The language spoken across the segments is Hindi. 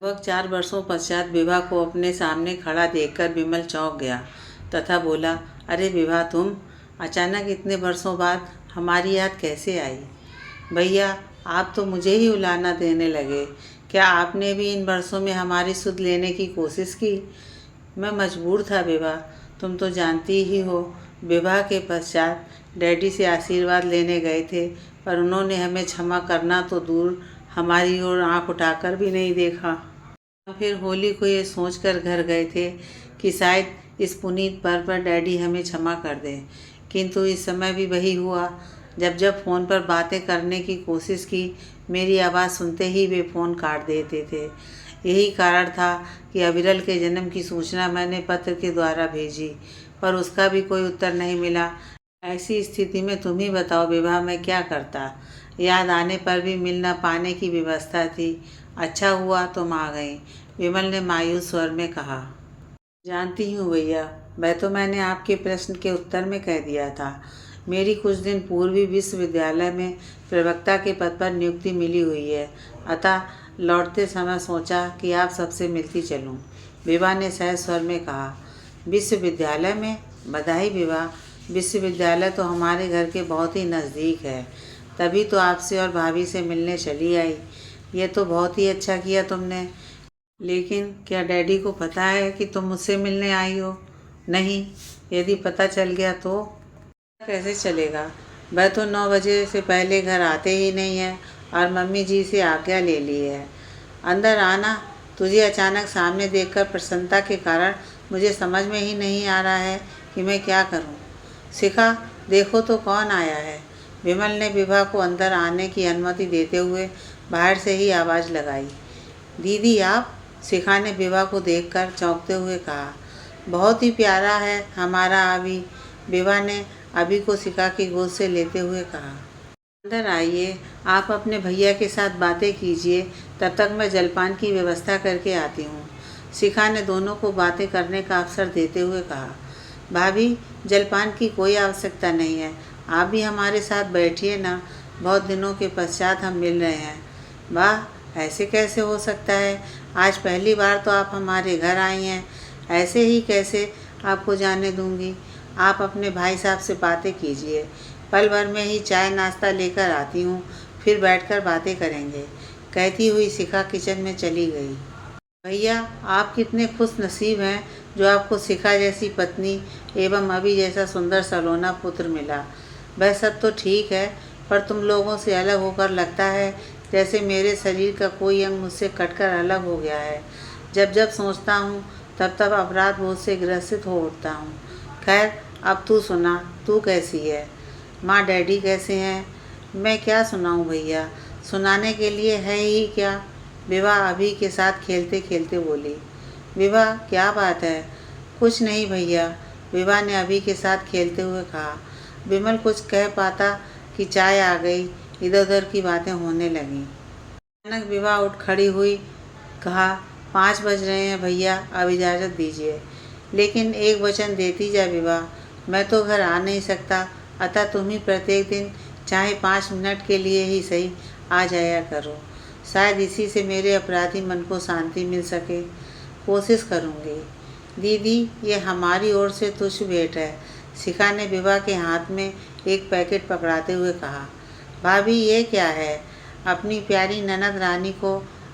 लगभग 4 वर्षों पश्चात विभा को अपने सामने खड़ा देखकर विमल चौंक गया तथा बोला, अरे विभा, तुम अचानक इतने वर्षों बाद हमारी याद कैसे आई? भैया, आप तो मुझे ही उलाहना देने लगे। क्या आपने भी इन वर्षों में हमारी सुध लेने की कोशिश की? मैं मजबूर था विभा, तुम तो जानती ही हो। विवाह के पश्चात डैडी से आशीर्वाद लेने गए थे, पर उन्होंने हमें क्षमा करना तो दूर, हमारी ओर आंख उठाकर भी नहीं देखा। फिर होली को ये सोचकर घर गए थे कि शायद इस पुनीत पर्व पर डैडी हमें क्षमा कर दें, किंतु इस समय भी वही हुआ। जब जब फ़ोन पर बातें करने की कोशिश की, मेरी आवाज़ सुनते ही वे फ़ोन काट देते थे। यही कारण था कि अविरल के जन्म की सूचना मैंने पत्र के द्वारा भेजी, पर उसका भी कोई उत्तर नहीं मिला। ऐसी स्थिति में तुम ही बताओ विभा, मैं क्या करता? याद आने पर भी मिल न पाने की व्यवस्था थी। अच्छा हुआ तुम आ गई, विमल ने मायूस स्वर में कहा। जानती हूँ भैया, वह तो मैंने आपके प्रश्न के उत्तर में कह दिया था। मेरी कुछ दिन पूर्व ही विश्वविद्यालय में प्रवक्ता के पद पर नियुक्ति मिली हुई है, अतः लौटते समय सोचा कि आप सबसे मिलती चलूँ, विभा ने सहज स्वर में कहा। विश्वविद्यालय में? बधाई विभा, विश्वविद्यालय तो हमारे घर के बहुत ही नज़दीक है, तभी तो आपसे और भाभी से मिलने चली आई। ये तो बहुत ही अच्छा किया तुमने। लेकिन क्या डैडी को पता है कि तुम मुझसे मिलने आई हो? नहीं, यदि पता चल गया तो? कैसे चलेगा? वह तो 9 बजे से पहले घर आते ही नहीं है और मम्मी जी से आज्ञा ले ली है। अंदर आना। तुझे अचानक सामने देखकर प्रसन्नता के कारण मुझे समझ में ही नहीं आ रहा है कि मैं क्या करूं। शिखा, देखो तो कौन आया है। विमल ने विभा को अंदर आने की अनुमति देते हुए बाहर से ही आवाज़ लगाई। दीदी आप? शिखा ने विभा को देखकर चौंकते हुए कहा। बहुत ही प्यारा है हमारा अभी, विभा ने अभी को शिखा की गोद से लेते हुए कहा। अंदर आइए, आप अपने भैया के साथ बातें कीजिए, तब तक मैं जलपान की व्यवस्था करके आती हूँ, शिखा ने दोनों को बातें करने का अवसर देते हुए कहा। भाभी, जलपान की कोई आवश्यकता नहीं है, आप भी हमारे साथ बैठिए ना, बहुत दिनों के पश्चात हम मिल रहे हैं। वाह, ऐसे कैसे हो सकता है? आज पहली बार तो आप हमारे घर आई हैं, ऐसे ही कैसे आपको जाने दूंगी? आप अपने भाई साहब से बातें कीजिए, पल भर में ही चाय नाश्ता लेकर आती हूँ, फिर बैठकर बातें करेंगे, कहती हुई शिखा किचन में चली गई। भैया, आप कितने खुश नसीब हैं जो आपको शिखा जैसी पत्नी एवं अभी जैसा सुंदर सलोना पुत्र मिला। वह सब तो ठीक है, पर तुम लोगों से अलग होकर लगता है जैसे मेरे शरीर का कोई अंग मुझसे कटकर अलग हो गया है। जब जब सोचता हूँ तब तब अपराध बोध से ग्रसित हो उठता हूँ। खैर, अब तू सुना, तू कैसी है? माँ डैडी कैसे हैं? मैं क्या सुनाऊँ भैया, सुनाने के लिए है ही क्या, विभा अभी के साथ खेलते खेलते बोली। विभा, क्या बात है? कुछ नहीं भैया, विभा ने अभी के साथ खेलते हुए कहा। विमल कुछ कह पाता कि चाय आ गई, इधर उधर की बातें होने लगीं। अचानक विभा उठ खड़ी हुई, कहा, 5 बज रहे हैं भैया, अब इजाज़त दीजिए। लेकिन एक वचन देती जा विभा, मैं तो घर आ नहीं सकता, अतः तुम ही प्रत्येक दिन चाहे 5 मिनट के लिए ही सही आ जाया करो। शायद इसी से मेरे अपराधी मन को शांति मिल सके। कोशिश करूँगी। दीदी, ये हमारी ओर से तुच्छ भेंट है, शिखा ने विभा के हाथ में एक पैकेट पकड़ाते हुए कहा। भाभी, ये क्या है? अपनी प्यारी ननद रानी को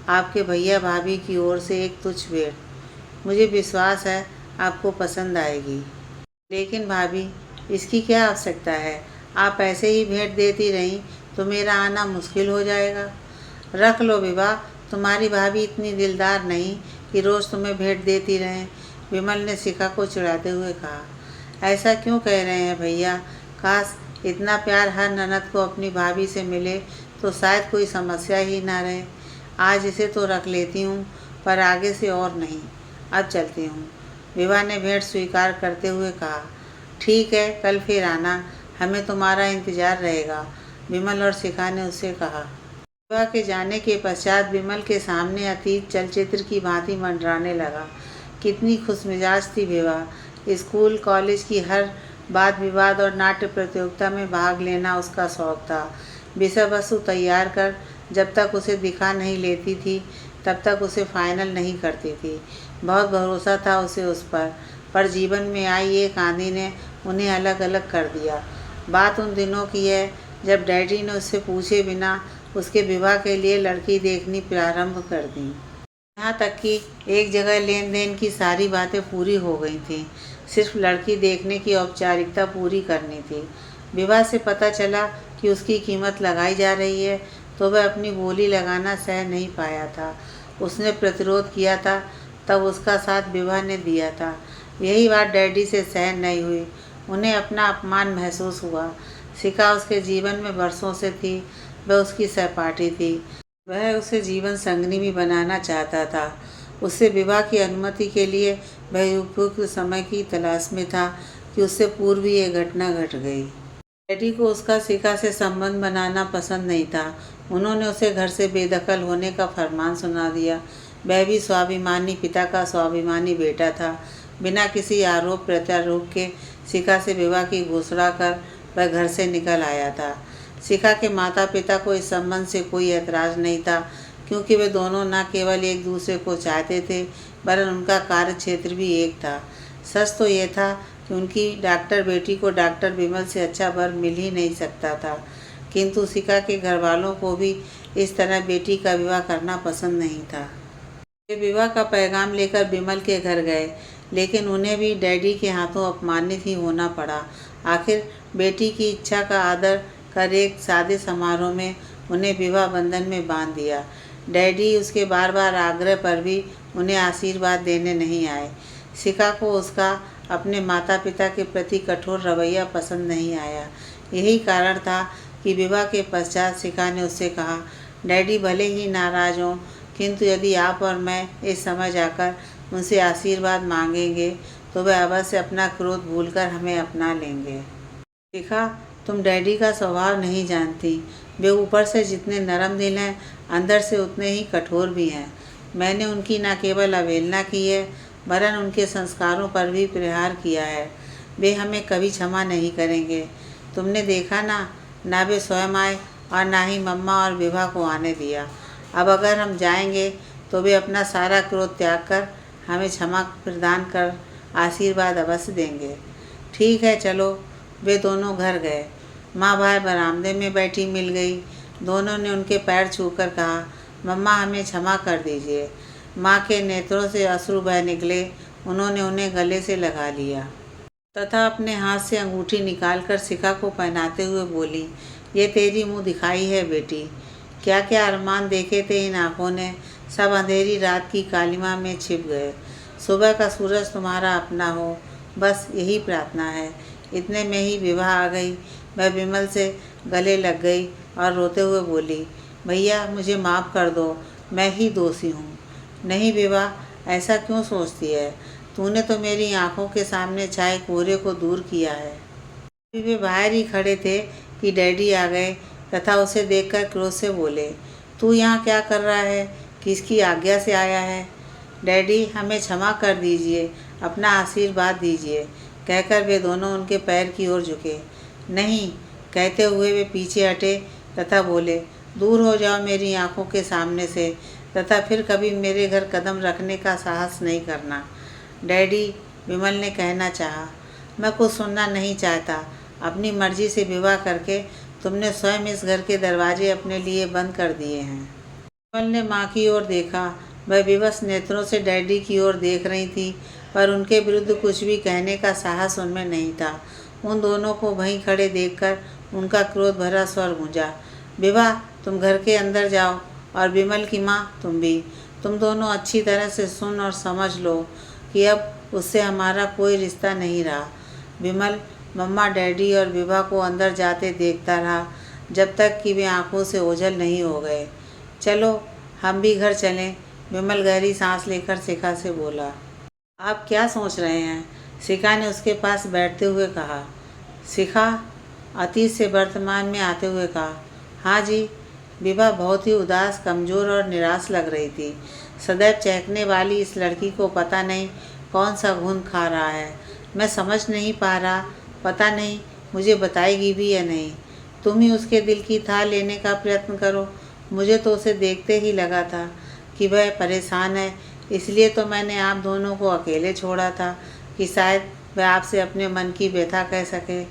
आपके भैया भाभी की ओर से एक तुच्छ भेंट। मुझे विश्वास है आपको पसंद आएगी। लेकिन भाभी, इसकी क्या आवश्यकता है? आप ऐसे ही भेंट देती रहीं तो मेरा आना मुश्किल हो जाएगा। रख लो विभा, तुम्हारी भाभी इतनी दिलदार नहीं कि रोज़ तुम्हें भेंट देती रहें, विमल ने शिखा को चिढ़ाते हुए कहा। ऐसा क्यों कह रहे हैं भैया? काश इतना प्यार हर ननद को अपनी भाभी से मिले तो शायद कोई समस्या ही ना रहे। आज इसे तो रख लेती हूँ, पर आगे से और नहीं। अब चलती हूँ, विभा ने भेंट स्वीकार करते हुए कहा। ठीक है, कल फिर आना, हमें तुम्हारा इंतज़ार रहेगा, विमल और शिखा ने उससे कहा। विभा के जाने के पश्चात विमल के सामने अतीत चलचित्र की भांति मंडराने लगा। कितनी खुशमिजाज थी विभा। स्कूल कॉलेज की हर वाद विवाद और नाट्य प्रतियोगिता में भाग लेना उसका शौक था। विषय वस्तु तैयार कर जब तक उसे दिखा नहीं लेती थी, तब तक उसे फाइनल नहीं करती थी। बहुत भरोसा था उसे उस पर जीवन में आई एक आंधी ने उन्हें अलग अलग कर दिया। बात उन दिनों की है जब डैडी ने उससे पूछे बिना उसके विवाह के लिए लड़की देखनी प्रारंभ कर दी। यहाँ तक कि एक जगह लेन देन की सारी बातें पूरी हो गई थीं, सिर्फ लड़की देखने की औपचारिकता पूरी करनी थी। विवाह से पता चला कि उसकी कीमत लगाई जा रही है तो वह अपनी बोली लगाना सह नहीं पाया था। उसने प्रतिरोध किया था, तब उसका साथ विवाह ने दिया था। यही बात डैडी से सहन नहीं हुई। उन्हें अपना अपमान महसूस हुआ। शिखा उसके जीवन में बरसों से थी, वह उसकी सहपाठी थी। वह उसे जीवन संगनी भी बनाना चाहता था। उससे विवाह की अनुमति के लिए वह उपयुक्त समय की तलाश में था कि उससे पूर्व ही यह घटना घट गई। डैडी को उसका शिखा से संबंध बनाना पसंद नहीं था। उन्होंने उसे घर से बेदखल होने का फरमान सुना दिया। वह भी स्वाभिमानी पिता का स्वाभिमानी बेटा था। बिना किसी आरोप प्रत्यारोप के शिखा से विवाह की घोषणा कर वह घर से निकल आया था। शिखा के माता पिता को इस संबंध से कोई ऐतराज़ नहीं था, क्योंकि वे दोनों न केवल एक दूसरे को चाहते थे वरन उनका कार्य क्षेत्र भी एक था। सच तो ये था कि उनकी डॉक्टर बेटी को डॉक्टर विमल से अच्छा वर मिल ही नहीं सकता था, किंतु शिखा के घर वालों को भी इस तरह बेटी का विवाह करना पसंद नहीं था। वे विवाह का पैगाम लेकर विमल के घर गए, लेकिन उन्हें भी डैडी के हाथों अपमानित ही होना पड़ा। आखिर बेटी की इच्छा का आदर कर एक सादे समारोह में उन्हें विवाह बंधन में बांध दिया। डैडी उसके बार बार आग्रह पर भी उन्हें आशीर्वाद देने नहीं आए। शिखा को उसका अपने माता पिता के प्रति कठोर रवैया पसंद नहीं आया। यही कारण था कि विवाह के पश्चात शिखा ने उससे कहा, डैडी भले ही नाराज़ हों, किंतु यदि आप और मैं इस समय जाकर उनसे आशीर्वाद मांगेंगे तो वह अवश्य अपना क्रोध भूलकर हमें अपना लेंगे। शिखा, तुम डैडी का स्वभाव नहीं जानती। वे ऊपर से जितने नरम दिल हैं, अंदर से उतने ही कठोर भी हैं। मैंने उनकी न केवल अवहेलना की है वरन उनके संस्कारों पर भी प्रहार किया है। वे हमें कभी क्षमा नहीं करेंगे। तुमने देखा ना वे स्वयं आए और ना ही मम्मा और विभा को आने दिया। अब अगर हम जाएंगे तो वे अपना सारा क्रोध त्याग कर हमें क्षमा प्रदान कर आशीर्वाद अवश्य देंगे। ठीक है, चलो। वे दोनों घर गए। माँ बाहर बरामदे में बैठी मिल गई। दोनों ने उनके पैर छूकर कहा, मम्मा हमें क्षमा कर दीजिए। माँ के नेत्रों से अश्रु बह निकले। उन्होंने उन्हें गले से लगा लिया तथा अपने हाथ से अंगूठी निकालकर शिखा को पहनाते हुए बोली, ये तेरी मुँह दिखाई है बेटी। क्या क्या अरमान देखे थे इन आँखों ने, सब अंधेरी रात की कालिमा में छिप गए। सुबह का सूरज तुम्हारा अपना हो, बस यही प्रार्थना है। इतने में ही विभा आ गई। वह विमल से गले लग गई और रोते हुए बोली, भैया मुझे माफ़ कर दो, मैं ही दोषी हूँ। नहीं विभा, ऐसा क्यों सोचती है? तूने तो मेरी आंखों के सामने छाए कोहरे को दूर किया है। अभी वे बाहर ही खड़े थे कि डैडी आ गए तथा उसे देखकर क्रोध से बोले, तू यहाँ क्या कर रहा है? किसकी आज्ञा से आया है? डैडी, हमें क्षमा कर दीजिए, अपना आशीर्वाद दीजिए, कहकर वे दोनों उनके पैर की ओर झुके। नहीं, कहते हुए वे पीछे हटे तथा बोले, दूर हो जाओ मेरी आंखों के सामने से, तथा फिर कभी मेरे घर कदम रखने का साहस नहीं करना। डैडी, विमल ने कहना चाहा, मैं कुछ सुनना नहीं चाहता। अपनी मर्जी से विवाह करके तुमने स्वयं इस घर के दरवाजे अपने लिए बंद कर दिए हैं। विमल ने माँ की ओर देखा। वह विवश नेत्रों से डैडी की ओर देख रही थी, पर उनके विरुद्ध कुछ भी कहने का साहस उनमें नहीं था। उन दोनों को वहीं खड़े देखकर उनका क्रोध भरा स्वर गूंजा, विभा, तुम घर के अंदर जाओ, और विमल की माँ तुम भी। तुम दोनों अच्छी तरह से सुन और समझ लो कि अब उससे हमारा कोई रिश्ता नहीं रहा। विमल मम्मा, डैडी और विभा को अंदर जाते देखता रहा जब तक कि वे आंखों से ओझल नहीं हो गए। चलो हम भी घर चलें। विमल गहरी सांस लेकर शिखा से बोला। आप क्या सोच रहे हैं? शिखा ने उसके पास बैठते हुए कहा। शिखा अतीत से वर्तमान में आते हुए कहा, हाँ जी। विभा बहुत ही उदास, कमज़ोर और निराश लग रही थी। सदैव चहकने वाली इस लड़की को पता नहीं कौन सा घुन खा रहा है। मैं समझ नहीं पा रहा, पता नहीं मुझे बताएगी भी या नहीं। तुम ही उसके दिल की थाह लेने का प्रयत्न करो। मुझे तो उसे देखते ही लगा था कि वह परेशान है, इसलिए तो मैंने आप दोनों को अकेले छोड़ा था कि शायद वह आपसे अपने मन की व्यथा कह सके।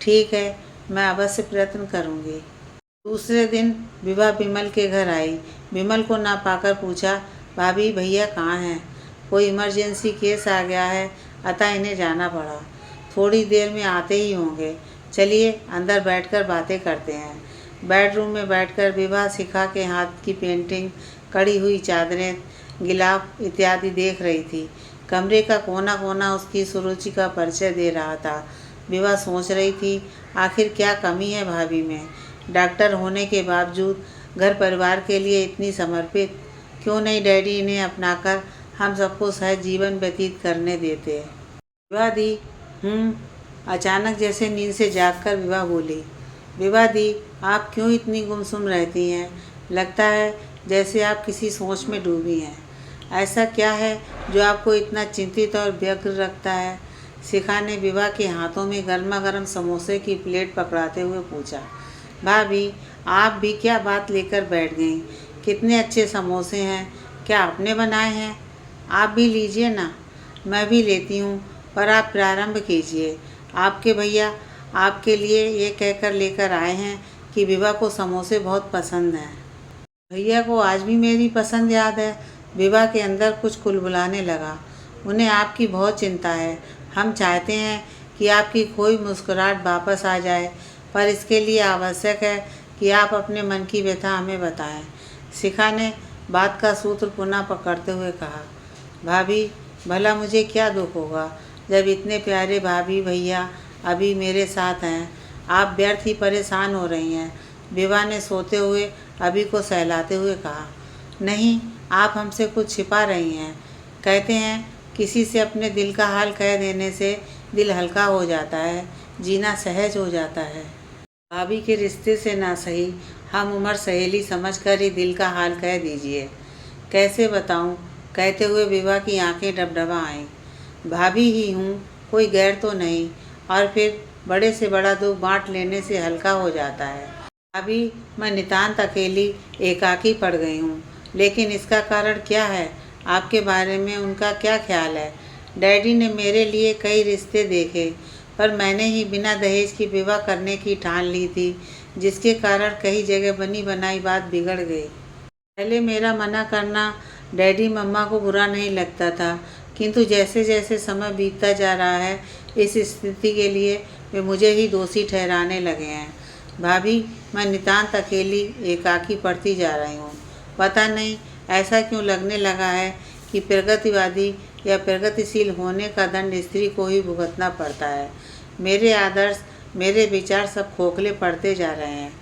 ठीक है, मैं अवश्य प्रयत्न करूँगी। दूसरे दिन विभा विमल के घर आई। विमल को ना पाकर पूछा, भाभी भैया कहाँ हैं? कोई इमरजेंसी केस आ गया है, अतः इन्हें जाना पड़ा। थोड़ी देर में आते ही होंगे। चलिए अंदर बैठकर बातें करते हैं। बेडरूम में बैठकर विभा शिखा के हाथ की पेंटिंग, कड़ी हुई चादरें, गिलाफ इत्यादि देख रही थी। कमरे का कोना कोना उसकी सुरुचि का परिचय दे रहा था। विभा सोच रही थी, आखिर क्या कमी है भाभी में? डॉक्टर होने के बावजूद घर परिवार के लिए इतनी समर्पित। क्यों नहीं डैडी इन्हें अपनाकर हम सबको सहज जीवन व्यतीत करने देते। विभा दी। अचानक जैसे नींद से जागकर विभा बोली, विभा दी आप क्यों इतनी गुमसुम रहती हैं? लगता है जैसे आप किसी सोच में डूबी हैं। ऐसा क्या है जो आपको इतना चिंतित और व्यग्र रखता है? शिखा ने विभा के हाथों में गर्मा गर्म समोसे की प्लेट पकड़ाते हुए पूछा। भाभी आप भी क्या बात लेकर बैठ गईं? कितने अच्छे समोसे हैं, क्या आपने बनाए हैं? आप भी लीजिए ना। मैं भी लेती हूँ, पर आप प्रारंभ कीजिए। आपके भैया आपके लिए ये कहकर लेकर आए हैं कि विभा को समोसे बहुत पसंद हैं। भैया को आज भी मेरी पसंद याद है। विभा के अंदर कुछ कुलबुलाने लगा। उन्हें आपकी बहुत चिंता है। हम चाहते हैं कि आपकी खोई मुस्कुराहट वापस आ जाए, पर इसके लिए आवश्यक है कि आप अपने मन की व्यथा हमें बताएं। शिखा ने बात का सूत्र पुनः पकड़ते हुए कहा, भाभी भला मुझे क्या दुख होगा जब इतने प्यारे भाभी भैया अभी मेरे साथ हैं। आप व्यर्थ ही परेशान हो रही हैं। विभा ने सोते हुए अभी को सहलाते हुए कहा, नहीं आप हमसे कुछ छिपा रही हैं। कहते हैं किसी से अपने दिल का हाल कह देने से दिल हल्का हो जाता है, जीना सहज हो जाता है। भाभी के रिश्ते से ना सही, हम उम्र सहेली समझकर ही दिल का हाल कह दीजिए। कैसे बताऊं? कहते हुए विभा की आंखें डबडबा आईं। भाभी ही हूँ, कोई गैर तो नहीं। और फिर बड़े से बड़ा दुख बांट लेने से हल्का हो जाता है। भाभी मैं नितांत अकेली एकाकी पड़ गई हूँ, लेकिन इसका कारण क्या है? आपके बारे में उनका क्या ख्याल है? डैडी ने मेरे लिए कई रिश्ते देखे, पर मैंने ही बिना दहेज की विवाह करने की ठान ली थी, जिसके कारण कई जगह बनी बनाई बात बिगड़ गई। पहले मेरा मना करना डैडी मम्मा को बुरा नहीं लगता था, किंतु जैसे जैसे समय बीतता जा रहा है, इस स्थिति के लिए वे मुझे ही दोषी ठहराने लगे हैं। भाभी मैं नितांत अकेली एकाकी पड़ती जा रही हूँ। पता नहीं ऐसा क्यों लगने लगा है कि प्रगतिवादी या प्रगतिशील होने का दंड स्त्री को ही भुगतना पड़ता है। मेरे आदर्श, मेरे विचार सब खोखले पड़ते जा रहे हैं।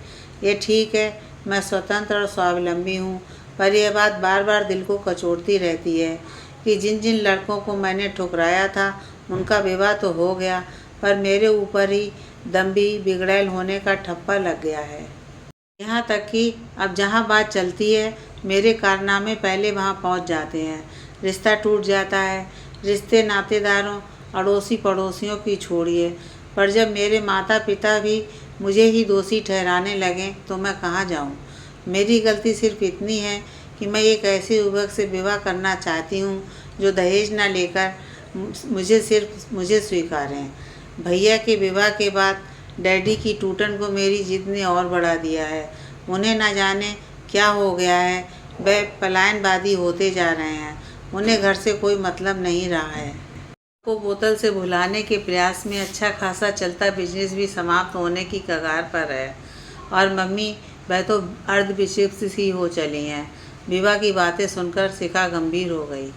ये ठीक है, मैं स्वतंत्र और स्वावलंबी हूँ, पर यह बात बार बार दिल को कचोटती रहती है कि जिन जिन लड़कों को मैंने ठुकराया था उनका विवाह तो हो गया, पर मेरे ऊपर ही दम्भी बिगड़ैल होने का ठप्पा लग गया है। यहाँ तक कि अब जहाँ बात चलती है, मेरे कारनामे पहले वहाँ पहुँच जाते हैं। रिश्ता टूट जाता है। रिश्ते नातेदारों, अड़ोसी पड़ोसियों की छोड़िए, पर जब मेरे माता पिता भी मुझे ही दोषी ठहराने लगें तो मैं कहाँ जाऊँ? मेरी गलती सिर्फ इतनी है कि मैं एक ऐसे युवक से विवाह करना चाहती हूँ जो दहेज न लेकर मुझे स्वीकारें। भैया के विवाह के बाद डैडी की टूटन को मेरी जिद ने और बढ़ा दिया है। उन्हें न जाने क्या हो गया है, वे पलायनवादी होते जा रहे हैं। उन्हें घर से कोई मतलब नहीं रहा है। को बोतल से भुलाने के प्रयास में अच्छा खासा चलता बिजनेस भी समाप्त होने की कगार पर है। और मम्मी वह तो अर्धविक्षिप्त सी हो चली हैं। विभा की बातें सुनकर शिखा गंभीर हो गई।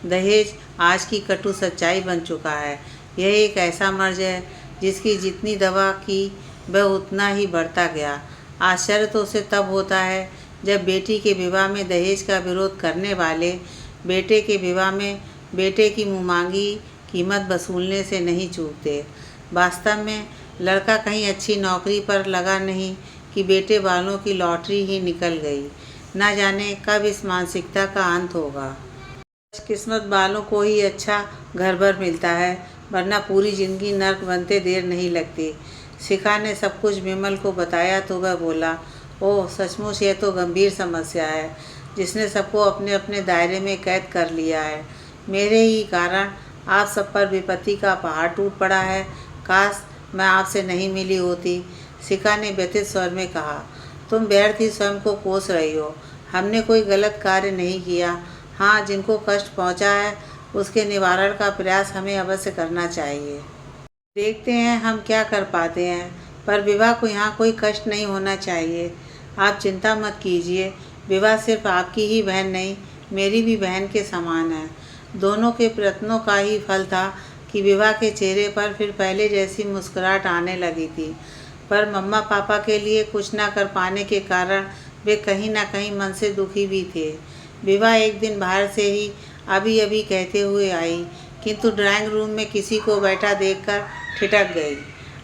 दहेज आज की कटु सच्चाई बन चुका है। यह एक ऐसा मर्ज है जिसकी जितनी दवा की वह उतना ही बढ़ता गया। आश्चर्य तो उसे तब होता है जब बेटी के विवाह में दहेज का विरोध करने वाले बेटे के विवाह में बेटे की मुँहमांगी कीमत वसूलने से नहीं चूकते। वास्तव में लड़का कहीं अच्छी नौकरी पर लगा नहीं कि बेटे वालों की लॉटरी ही निकल गई। न जाने कब इस मानसिकता का अंत होगा। किस्मत वालों को ही अच्छा घर भर मिलता है, वरना पूरी जिंदगी नर्क बनते देर नहीं लगती। शिखा ने सब कुछ विमल को बताया तो वह बोला, ओह सचमुच यह तो गंभीर समस्या है। जिसने सबको अपने अपने दायरे में कैद कर लिया है। मेरे ही कारण आप सब पर विपत्ति का पहाड़ टूट पड़ा है। काश मैं आपसे नहीं मिली होती। शिखा ने व्यथित स्वर में कहा। तुम व्यर्थ ही स्वयं को कोस रही हो। हमने कोई गलत कार्य नहीं किया। हाँ, जिनको कष्ट पहुंचा है उसके निवारण का प्रयास हमें अवश्य करना चाहिए। देखते हैं हम क्या कर पाते हैं, पर विवाह को यहाँ कोई कष्ट नहीं होना चाहिए। आप चिंता मत कीजिए। विवाह सिर्फ आपकी ही बहन नहीं, मेरी भी बहन के समान है। दोनों के प्रयत्नों का ही फल था कि विवाह के चेहरे पर फिर पहले जैसी मुस्कुराहट आने लगी थी। पर मम्मा पापा के लिए कुछ ना कर पाने के कारण वे कहीं ना कहीं मन से दुखी भी थे। विवाह एक दिन बाहर से ही अभी अभी कहते हुए आई, किंतु ड्राइंग रूम में किसी को बैठा देखकर ठिठक गई।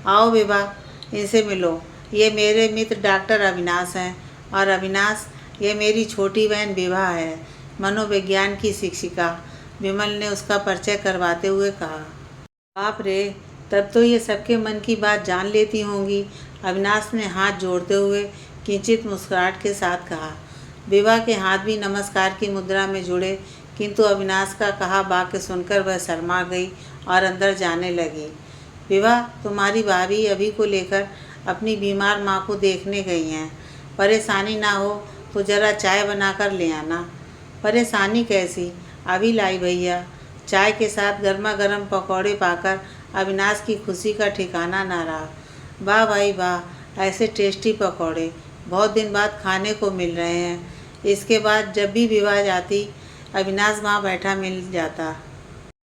आओ विवाह, इनसे मिलो। ये मेरे मित्र डॉक्टर अविनाश हैं, और अविनाश, ये मेरी छोटी बहन विवाह है, मनोविज्ञान की शिक्षिका। विमल ने उसका परिचय करवाते हुए कहा। बाप रे, तब तो ये सबके मन की बात जान लेती होंगी। अविनाश ने हाथ जोड़ते हुए किंचित मुस्कुराहट के साथ कहा। विवाह के हाथ भी नमस्कार की मुद्रा में जुड़े, किंतु अविनाश का कहा वाक्य सुनकर वह शर्मा गई और अंदर जाने लगी। विवाह, तुम्हारी भाभी अभी को लेकर अपनी बीमार माँ को देखने गई हैं। परेशानी ना हो तो ज़रा चाय बनाकर ले आना। परेशानी कैसी? अभी लाई भैया। चाय के साथ गर्मा गर्म पकौड़े पाकर अविनाश की खुशी का ठिकाना ना रहा। वाह भाई वाह, ऐसे टेस्टी पकौड़े बहुत दिन बाद खाने को मिल रहे हैं। इसके बाद जब भी विवाह जाती, अविनाश वहाँ बैठा मिल जाता।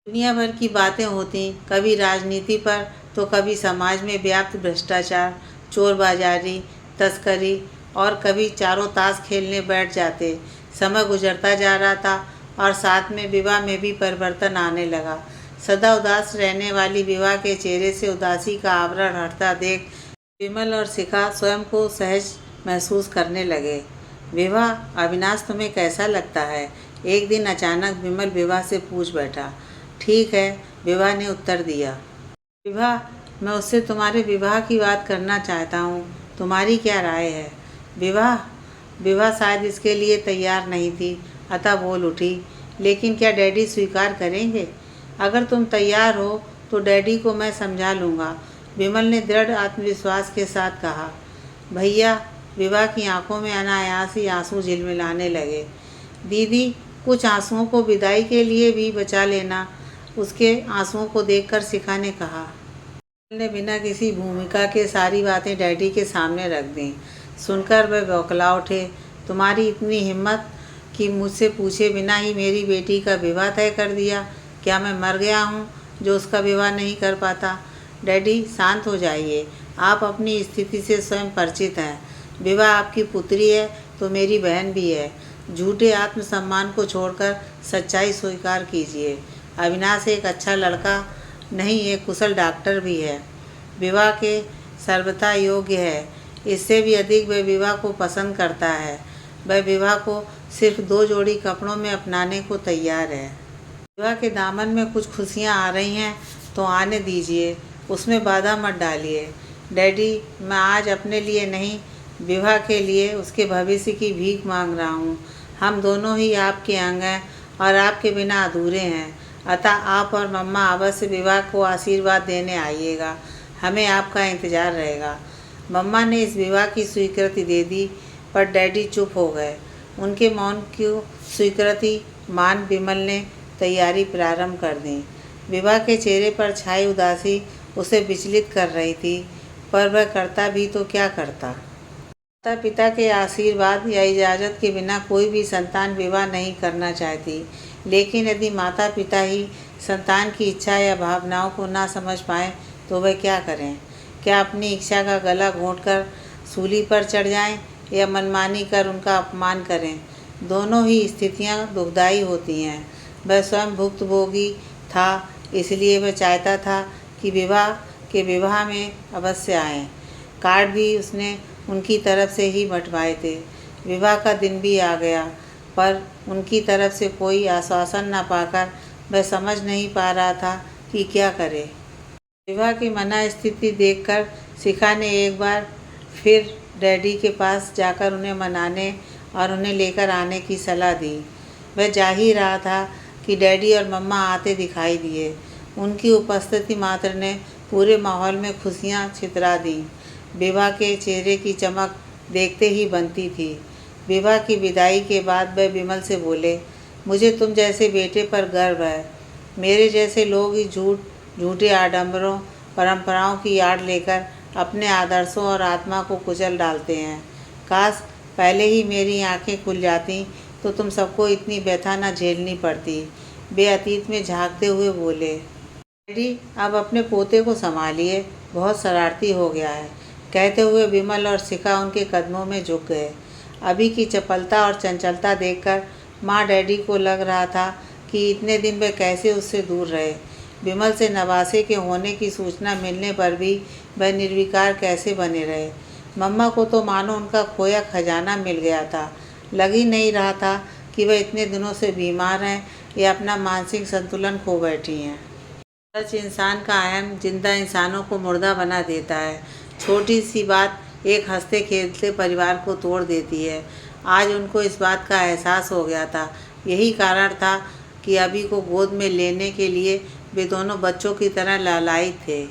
दुनिया भर की बातें होती, कभी राजनीति पर तो कभी समाज में व्याप्त भ्रष्टाचार, चोरबाजारी, तस्करी, और कभी चारों ताश खेलने बैठ जाते। समय गुजरता जा रहा था और साथ में विवाह में भी परिवर्तन आने लगा। सदा उदास रहने वाली विवाह के चेहरे से उदासी का आवरण हटता देख विमल और शिखा स्वयं को सहज महसूस करने लगे। विवाह, अविनाश तुम्हें कैसा लगता है? एक दिन अचानक विमल विवाह से पूछ बैठा। ठीक है, विवाह ने उत्तर दिया। विवाह, मैं उससे तुम्हारे विवाह की बात करना चाहता हूँ। तुम्हारी क्या राय है? विवाह शायद इसके लिए तैयार नहीं थी, अतः बोल उठी। लेकिन क्या डैडी स्वीकार करेंगे? अगर तुम तैयार हो तो डैडी को मैं समझा लूँगा, विमल ने दृढ़ आत्मविश्वास के साथ कहा। भैया, विवाह की आंखों में अनायास ही आंसू झिलमिलाने लगे। दीदी, कुछ आंसुओं को विदाई के लिए भी बचा लेना, उसके आंसुओं को देखकर शिखा ने कहा। ने बिना किसी भूमिका के सारी बातें डैडी के सामने रख दी। सुनकर वह बौखला उठे। तुम्हारी इतनी हिम्मत कि मुझसे पूछे बिना ही मेरी बेटी का विवाह तय कर दिया? क्या मैं मर गया हूँ जो उसका विवाह नहीं कर पाता? डैडी, शांत हो जाइए। आप अपनी स्थिति से स्वयं परिचित हैं। विवाह आपकी पुत्री है तो मेरी बहन भी है। झूठे आत्मसम्मान को छोड़कर सच्चाई स्वीकार कीजिए। अविनाश एक अच्छा लड़का नहीं, एक कुशल डॉक्टर भी है। विवाह के सर्वथा योग्य है। इससे भी अधिक वह विवाह को पसंद करता है। वह विवाह को सिर्फ 2 जोड़ी कपड़ों में अपनाने को तैयार है। विवाह के दामन में कुछ खुशियाँ आ रही हैं तो आने दीजिए, उसमें बाधा मत डालिए। डैडी, मैं आज अपने लिए नहीं, विवाह के लिए उसके भविष्य की भीख मांग रहा हूँ। हम दोनों ही आपके अंग हैं और आपके बिना अधूरे हैं। अतः आप और मम्मा अवश्य विवाह को आशीर्वाद देने आइएगा। हमें आपका इंतज़ार रहेगा। मम्मा ने इस विवाह की स्वीकृति दे दी, पर डैडी चुप हो गए। उनके मौन की स्वीकृति मान विमल ने तैयारी प्रारंभ कर दी। विवाह के चेहरे पर छाई उदासी उसे विचलित कर रही थी, पर वह करता भी तो क्या करता। माता पिता के आशीर्वाद या इजाज़त के बिना कोई भी संतान विवाह नहीं करना चाहती। लेकिन यदि माता पिता ही संतान की इच्छा या भावनाओं को ना समझ पाएँ तो वह क्या करें? क्या अपनी इच्छा का गला घोंटकर सूली पर चढ़ जाएं या मनमानी कर उनका अपमान करें? दोनों ही स्थितियां दुखदायी होती हैं। वह स्वयं भुक्तभोगी था, इसलिए वह चाहता था कि विवाह में अवश्य आएँ। कार्ड भी उसने उनकी तरफ से ही बंटवाए थे। विवाह का दिन भी आ गया, पर उनकी तरफ से कोई आश्वासन न पाकर वह समझ नहीं पा रहा था कि क्या करे। विवाह की मना स्थिति देखकर शिखा ने एक बार फिर डैडी के पास जाकर उन्हें मनाने और उन्हें लेकर आने की सलाह दी। वह जा ही रहा था कि डैडी और मम्मा आते दिखाई दिए। उनकी उपस्थिति मात्र ने पूरे माहौल में खुशियाँ छितरा दी। विभा के चेहरे की चमक देखते ही बनती थी। विभा की विदाई के बाद वह विमल से बोले, मुझे तुम जैसे बेटे पर गर्व है। मेरे जैसे लोग ही झूठे आडंबरों परंपराओं की आड़ लेकर अपने आदर्शों और आत्मा को कुचल डालते हैं। काश पहले ही मेरी आंखें खुल जाती तो तुम सबको इतनी व्यथा न झेलनी पड़ती। वे अतीत में झांकते हुए बोले, डैडी अब अपने पोते को संभालिए, बहुत शरारती हो गया है। कहते हुए विमल और शिखा उनके कदमों में झुक गए। अभी की चपलता और चंचलता देखकर माँ डैडी को लग रहा था कि इतने दिन वे कैसे उससे दूर रहे। विमल से नवासे के होने की सूचना मिलने पर भी वह निर्विकार कैसे बने रहे। मम्मा को तो मानो उनका खोया खजाना मिल गया था। लग ही नहीं रहा था कि वह इतने दिनों से बीमार हैं या अपना मानसिक संतुलन खो बैठी हैं। सच इंसान का अहम जिंदा इंसानों को मुर्दा बना देता है। छोटी सी बात एक हंसते खेलते परिवार को तोड़ देती है। आज उनको इस बात का एहसास हो गया था। यही कारण था कि अभी को गोद में लेने के लिए वे दोनों बच्चों की तरह लालायित थे।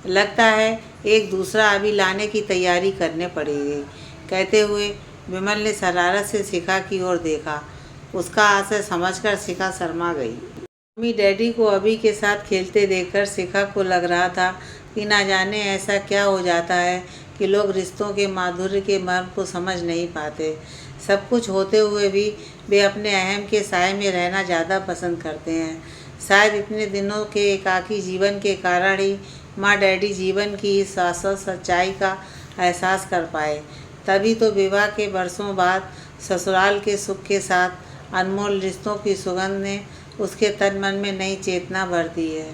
लगता है एक दूसरा अभी लाने की तैयारी करने पड़ेगी। कहते हुए विमल ने शरारत से शिखा की ओर देखा। उसका आशय समझकर शिखा शर्मा गई। मम्मी डैडी को अभी के साथ खेलते देखकर शिखा को लग रहा था कि ना जाने ऐसा क्या हो जाता है कि लोग रिश्तों के माधुर्य के मर्म को समझ नहीं पाते। सब कुछ होते हुए भी वे अपने अहम के साए में रहना ज़्यादा पसंद करते हैं। शायद इतने दिनों के एकाकी जीवन के कारण ही माँ डैडी जीवन की इस शाश्वत सच्चाई का एहसास कर पाए। तभी तो विवाह के वर्षों बाद ससुराल के सुख के साथ अनमोल रिश्तों की सुगंध ने उसके तन मन में नई चेतना भर दी है।